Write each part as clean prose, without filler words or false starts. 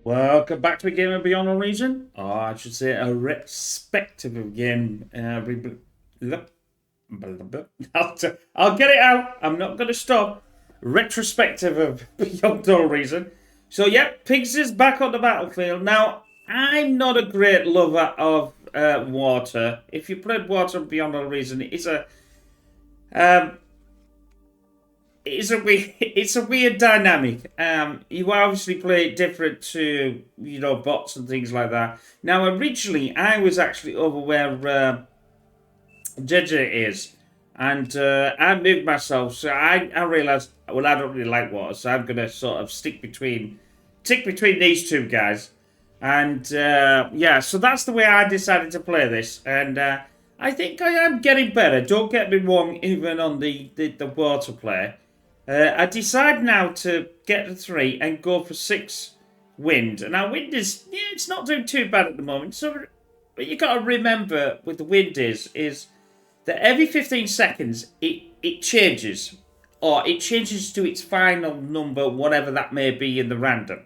Welcome back to a game of Beyond All Reason. Or I should say a respective of game. I'll get it out. I'm not going to stop. Retrospective of Beyond All Reason. So, yep, Pigs is back on the battlefield. Now, I'm not a great lover of water. If you played Water Beyond All Reason, it's a weird dynamic. You obviously play it different to bots and things like that. Now originally I was actually over where JJ is, and I moved myself. So I realised, well, I don't really like water, so I'm gonna sort of tick between these two guys, and yeah. So that's the way I decided to play this, and I think I am getting better. Don't get me wrong, even on the water play. I decide now to get to 3 and go for 6 wind. Now wind is, it's not doing too bad at the moment. So what you got to remember with the wind is that every 15 seconds it changes, or it changes to its final number, whatever that may be in the random.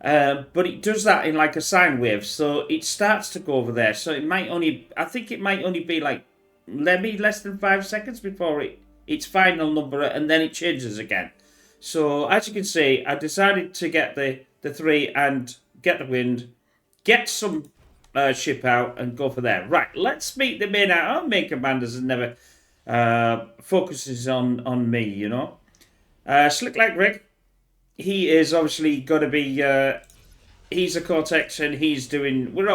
But it does that in like a sine wave, so it starts to go over there. So it might only, I think it might only be like maybe less than 5 seconds before its final number, and then it changes again. So as you can see, I decided to get the 3 and get the wind, get some ship out, and go for there. Right, let's meet the main. Our main commanders and never focuses on me, you know. Slick like Rick, he is obviously going to be. He's a Cortex, and he's doing. We're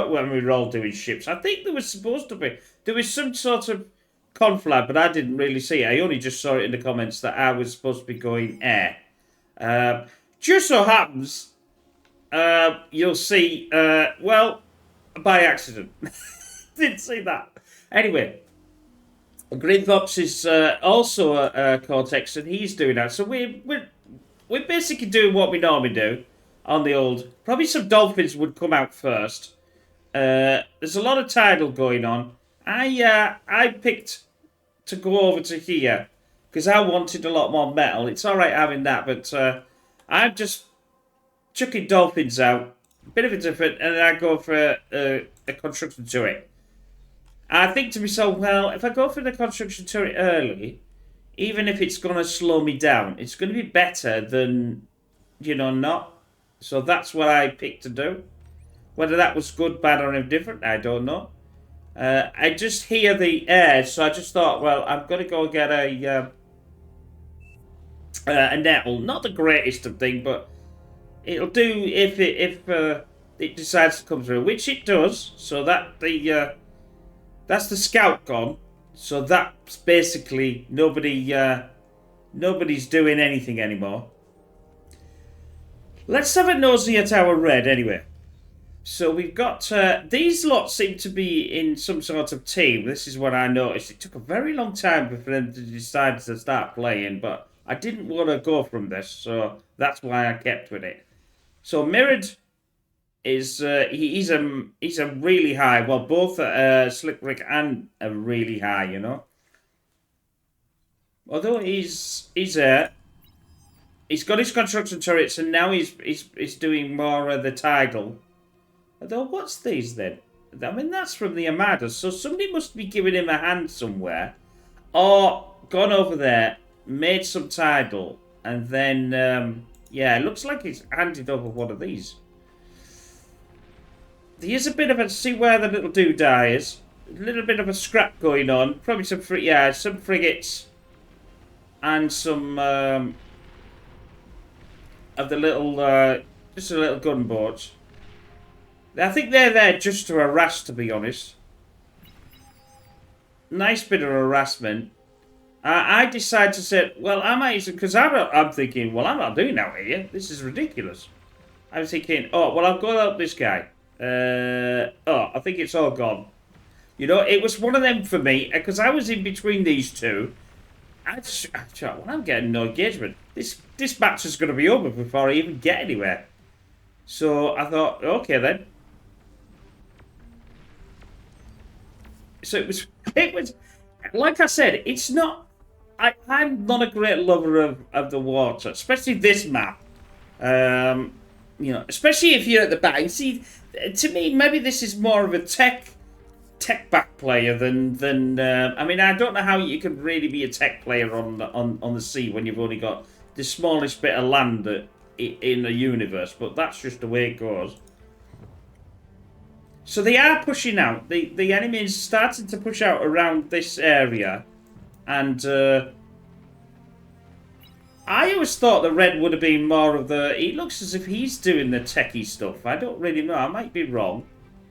all doing ships. I think there was supposed to be. There was some sort of conflag, but I didn't really see it. I only just saw it in the comments that I was supposed to be going air. Just so happens, you'll see, well, by accident. Didn't see that. Anyway, Green Fox is also a Cortex, and he's doing that. So we're basically doing what we normally do on the old. Probably some dolphins would come out first. There's a lot of tidal going on. I picked to go over to here because I wanted a lot more metal. It's all right having that, but I'm just chucking dolphins out. A bit of a different, and then I go for a construction turret. I think to myself, well, if I go for the construction turret early, even if it's going to slow me down, it's going to be better than, not. So that's what I picked to do. Whether that was good, bad, or indifferent, I don't know. I just hear the air, so I just thought, well, I'm going to go get a nettle. Not the greatest of things, but it'll do if it decides to come through, which it does. So that's the scout gone. So that's basically nobody's doing anything anymore. Let's have a nosy at our red anyway. So we've got, these lots seem to be in some sort of team. This is what I noticed. It took a very long time for them to decide to start playing, but I didn't want to go from this, so that's why I kept with it. So Mirrored is, he's a really high, well, both Slick Rick and a really high, Although he's there. He's got his construction turrets, and now he's doing more of the tidal. Although, what's these then? I mean, that's from the Armadas, so somebody must be giving him a hand somewhere. Or gone over there, made some tidal, and then, yeah, it looks like he's handed over one of these. There's a bit of a, see where the little doodah is? A little bit of a scrap going on. Probably some frigates. And some, of the little, just a little gunboats. I think they're there just to harass, to be honest. Nice bit of harassment. I decide to say, well, I might, because I'm thinking, well, I'm not doing that here. This is ridiculous. I was thinking, oh, well, I'll go help this guy. Oh, I think it's all gone. It was one of them for me, because I was in between these two. I thought, well, I'm getting no engagement. This match is going to be over before I even get anywhere. So I thought, okay then. So it was, like I said, it's not, I'm not a great lover of the water, especially this map. you know, especially if you're at the back. See, to me, maybe this is more of a tech back player than. I mean, I don't know how you could really be a tech player on the sea when you've only got the smallest bit of land in the universe. But that's just the way it goes. So they are pushing out. The enemy is starting to push out around this area, and I always thought the red would have been more of the. It looks as if he's doing the techie stuff. I don't really know. I might be wrong.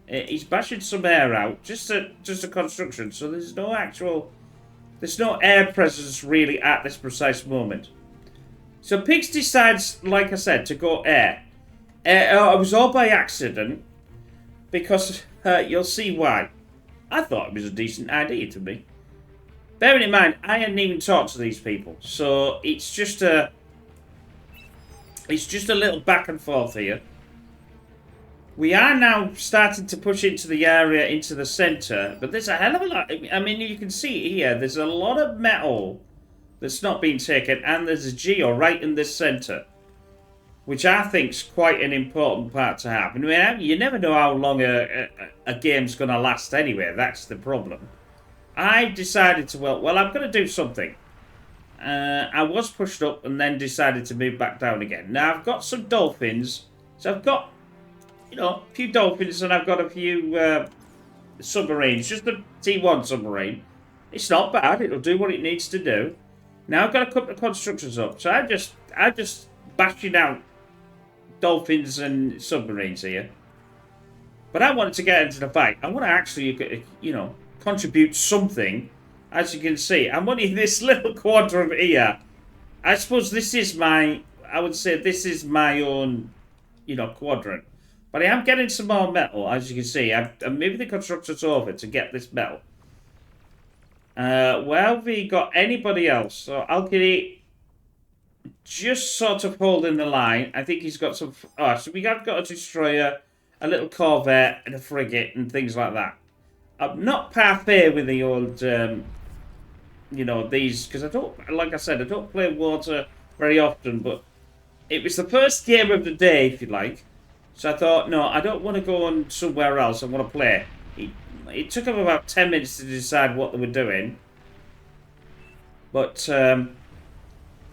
He's bashing some air out, just a construction. So there's no air presence really at this precise moment. So Pigs decides, like I said, to go air. It was all by accident, because you'll see why. I thought it was a decent idea to me. Bearing in mind, I hadn't even talked to these people, so it's just a little back and forth here. We are now starting to push into the area, into the centre, but there's a hell of a lot. I mean, you can see here, there's a lot of metal that's not being taken, and there's a geo right in this centre, which I think is quite an important part to have. I mean, you never know how long a game's going to last anyway. That's the problem. I decided to, well, I'm going to do something. I was pushed up and then decided to move back down again. Now, I've got some dolphins. So I've got, you know, a few dolphins and I've got a few submarines. Just the T1 submarine. It's not bad. It'll do what it needs to do. Now, I've got a couple of constructions up. So I'm just bashing out dolphins and submarines here. But I wanted to get into the fight. I want to actually, you know, contribute something. As you can see, I'm only this little quadrant here. I suppose this is I would say this is my own, you know, quadrant. But I am getting some more metal, as you can see. I'm moving the constructors over to get this metal. Well, have we got anybody else? So Alkiri just sort of holding the line. I think he's got some. Oh, so we have got a destroyer, a little corvette, and a frigate, and things like that. I'm not parfait with the old, you know, these, because I don't, like I said, I don't play water very often, but it was the first game of the day, if you like. So I thought, no, I don't want to go on somewhere else. I want to play. It took them about 10 minutes to decide what they were doing. But,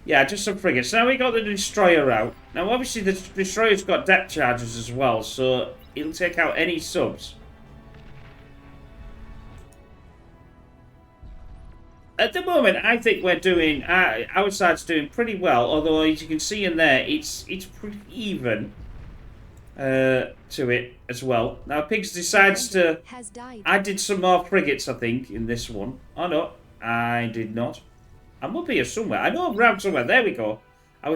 yeah, just some frigates. Now we got the destroyer out. Now, obviously, the destroyer's got depth charges as well, so it'll take out any subs. At the moment, I think we're doing, our side's doing pretty well, although as you can see in there, it's pretty even to it as well. Now, Pigs decides to, I did some more frigates, I think, in this one. Oh, no, I did not. I'm up here somewhere. I know I'm around somewhere. There we go. I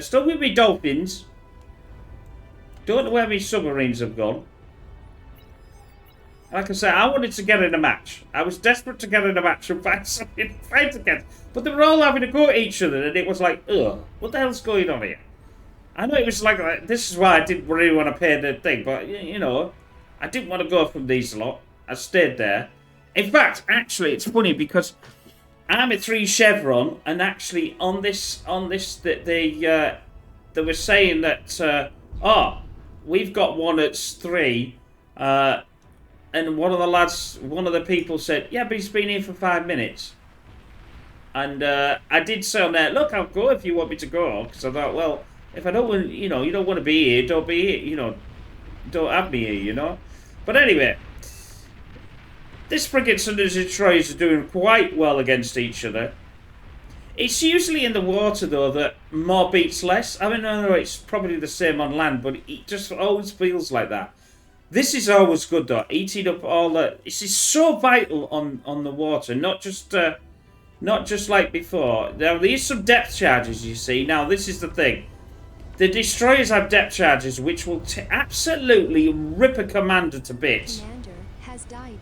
still with me dolphins. Don't know where my submarines have gone. Like I said, I wanted to get in a match. I was desperate to get in a match and find something to fight against. But they were all having to go at each other, and it was like, ugh, what the hell's going on here? I know it was like this is why I didn't really want to pay the thing, but, you know, I didn't want to go from these lot. I stayed there. In fact, actually, it's funny because I'm at 3 Chevron, and actually on this, they were saying that, oh, we've got one at 3, and one of the people said, yeah, but he's been here for 5 minutes. And I did say on there, look, I'll go if you want me to go. Because I thought, well, if I don't want, you know, you don't want to be here, don't be here, you know. Don't have me here, you know. But anyway, this frigates and the destroyers are doing quite well against each other. It's usually in the water, though, that more beats less. I mean, I know it's probably the same on land, but it just always feels like that. This is always good, though. Eating up all the... This is so vital on the water, not just like before. Now, there's some depth charges, you see. Now, this is the thing. The destroyers have depth charges, which will absolutely rip a commander to bits. Commander has died.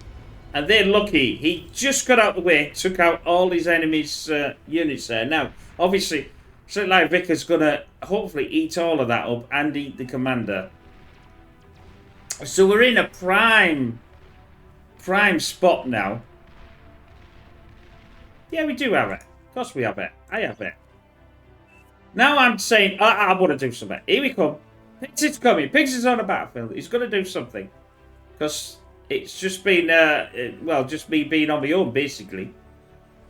And they're lucky. He just got out of the way, took out all his enemies' units there. Now, obviously, something like Vickers going to hopefully eat all of that up and eat the commander. So we're in a prime spot now. Yeah, we do have it. Of course we have it. I have it. Now I'm saying, I want to do something. Here we come. Pigs is coming. Pigs is on a battlefield. He's going to do something. Because it's just been, well, just me being on my own, basically.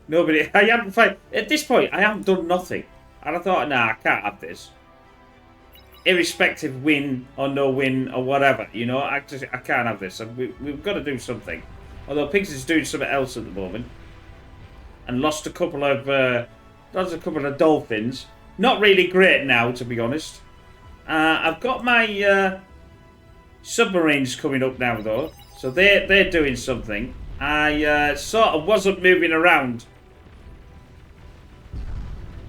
Nobody, I haven't, at this point, I haven't done nothing. And I thought, nah, I can't have this. Irrespective win or no win or whatever, you know, I can't have this. We've got to do something. Although Pigs is doing something else at the moment. And lost a couple of dolphins. Not really great now, to be honest. I've got my submarines coming up now, though. So they're doing something. I sort of wasn't moving around.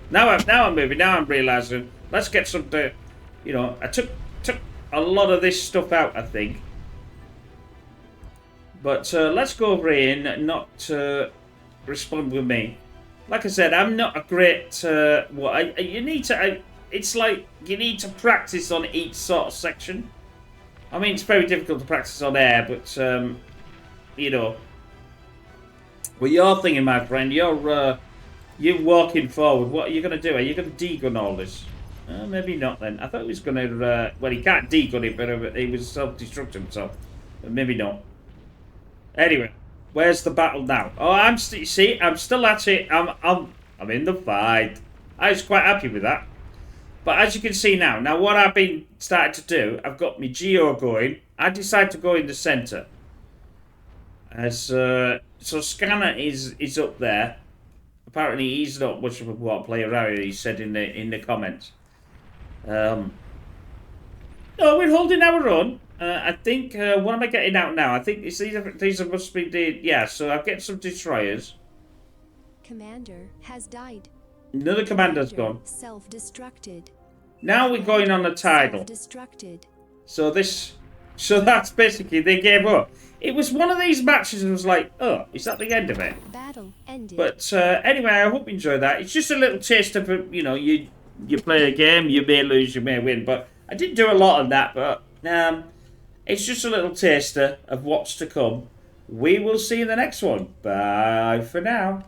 Now I'm moving. Now I'm realising. Let's get some... you know, I took a lot of this stuff out, I think. But let's go over here and not respond with me. Like I said, I'm not a great... you need to... it's like you need to practice on each sort of section. I mean, it's very difficult to practice on air, but, you know... Well, you're thinking, my friend, you're walking forward. What are you going to do? Are you going to de-gun all this? Maybe not then. I thought he was going to... well, he can't de-gun it, but he was self-destruct himself. But maybe not. Anyway, where's the battle now? Oh, I'm see, I'm still at it. I'm in the fight. I was quite happy with that. But as you can see now what I've been starting to do, I've got my geo going. I decided to go in the centre. As so Scanner is up there. Apparently he's not much of a what player out. He said in the comments. No, we're holding our own. I think what am I getting out now? I think these must be the yeah. So I'll get some destroyers. Commander has died. Another commander's gone. Self-destructed. Now we're going on a tidal. Destructed. So that's basically they gave up. It was one of these matches and was like, oh, is that the end of it? Battle ended. But anyway, I hope you enjoyed that. It's just a little taste of, you know, you play a game, you may lose, you may win. But I didn't do a lot of that, but it's just a little taster of what's to come. We will see you in the next one. Bye for now.